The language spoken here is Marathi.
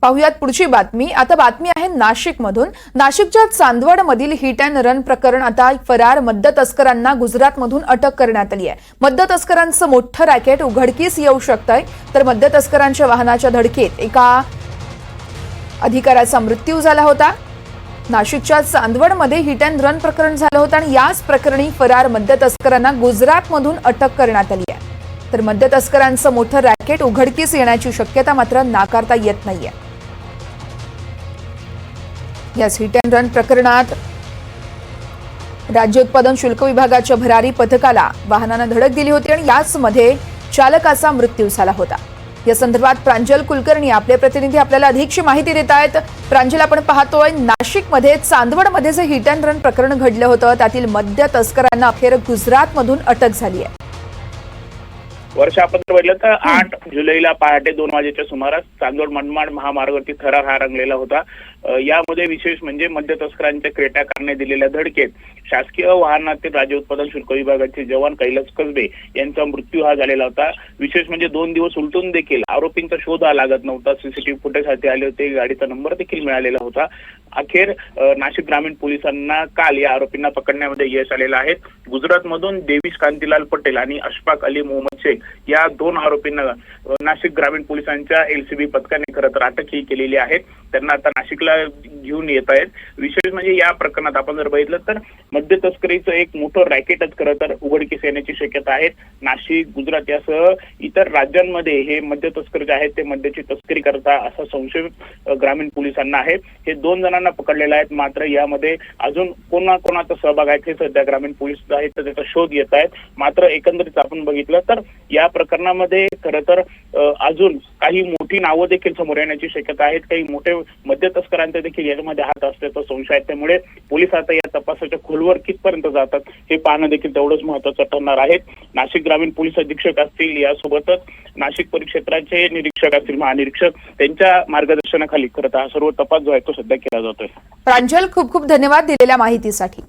पाहुयात पुढची बातमी। आता बातमी आहे नाशिकमधून। नाशिकच्या चांदवडमधील हिट अँड रन प्रकरण आता फरार मद्य तस्करांना गुजरातमधून अटक करण्यात आली आहे। मद्य तस्करांचं मोठं रॅकेट उघडकीस येऊ शकतंय, तर मद्य तस्करांच्या वाहनाच्या धडकेत एका अधिकाऱ्याचा मृत्यू झाला होता। नाशिकच्या चांदवडमध्ये हिट अँड रन प्रकरण झालं होतं आणि याच प्रकरणी फरार मद्य तस्करांना गुजरातमधून अटक करण्यात आली आहे। तर मद्य तस्करांचं मोठं रॅकेट उघडकीस येण्याची शक्यता मात्र नाकारता येत नाहीये। याच हिट अँड रन प्रकरणात राज्य उत्पादन शुल्क विभागाच्या भरारी पथकाला वाहनानं धडक दिली होती आणि याचमध्ये चालकाचा मृत्यू झाला होता। या संदर्भात प्रांजल कुलकर्णी आपले प्रतिनिधी आपल्याला अधिकची माहिती देत आहेत। प्रांजल, आपण पाहतोय नाशिकमध्ये चांदवडमध्ये जे हिट अँड रन प्रकरण घडलं होतं त्यातील मद्य तस्करांना अखेर गुजरातमधून अटक झाली आहे। वर्ष आपण पाहिलं तर 8 जुलैला पहाटे 2 वाजेच्या सुमारास चांदवड मनमाड महामार्गावरती थरार हा रंगलेला होता। यामध्ये विशेष म्हणजे मद्य तस्करांच्या क्रेटा कारने दिलेल्या धडकेत शासकीय वाहनातील राज्य उत्पादन शुल्क विभागाचे जवान कैलास कसबे यांचा मृत्यू हा झालेला होता। विशेष म्हणजे 2 दिवस उलटून देखील आरोपींचा शोध हा लागत नव्हता। सीसीटीव्ही फुटेज हाती आले होते, गाडीचा नंबर देखील मिळालेला होता। अखेर नाशिक ग्रामीण पोलिसांना काल या आरोपींना पकडण्यामध्ये यश आलेलं आहे। गुजरातमधून देवीश कांतीलाल पटेल आणि अशफाक अली मोहम्मद शेख या 2 आरोपींना नाशिक ग्रामीण पोलिसांच्या एलसीबी पथकाने खरं तर अटकही केलेली आहे। त्यांना आता नाशिकला घेऊन येत आहेत। विशेष म्हणजे या प्रकरणात आपण जर बघितलं तर मद्य तस्करीचं एक मोठं रॅकेटच खरं तर उघडकीस येण्याची शक्यता आहे। नाशिक, गुजरात यासह इतर राज्यांमध्ये हे मद्य तस्कर जे आहेत ते मद्याची तस्करी करता असा संशय ग्रामीण पोलिसांना आहे। हे 2 जणांना पकडलेले आहेत, मात्र यामध्ये अजून कोणाचा सहभाग आहे हे सध्या ग्रामीण पोलीस आहेत तर त्याचा शोध घेत आहेत। मात्र एकंदरीत आपण बघितलं तर या प्रकरणामध्ये खरं तर अजून काही मोठी नावं देखील समोर येण्याची शक्यता आहे। काही मोठे मद्य तस्करांचा देखील यामध्ये हात असल्याचा संशय आहे। त्यामुळे पोलीस आता या तपासाच्या खोलवर कितपर्यंत जातात हे पाहणं देखील तेवढंच महत्त्वाचं ठरणार आहे। नाशिक ग्रामीण पोलीस अधीक्षक असतील, यासोबतच नाशिक परिक्षेत्राचे निरीक्षक असतील, महानिरीक्षक, त्यांच्या मार्गदर्शनाखाली खरं तर हा सर्व तपास जो आहे तो सध्या केला जातोय। प्रांजल, खूप खूप धन्यवाद दिलेल्या माहितीसाठी।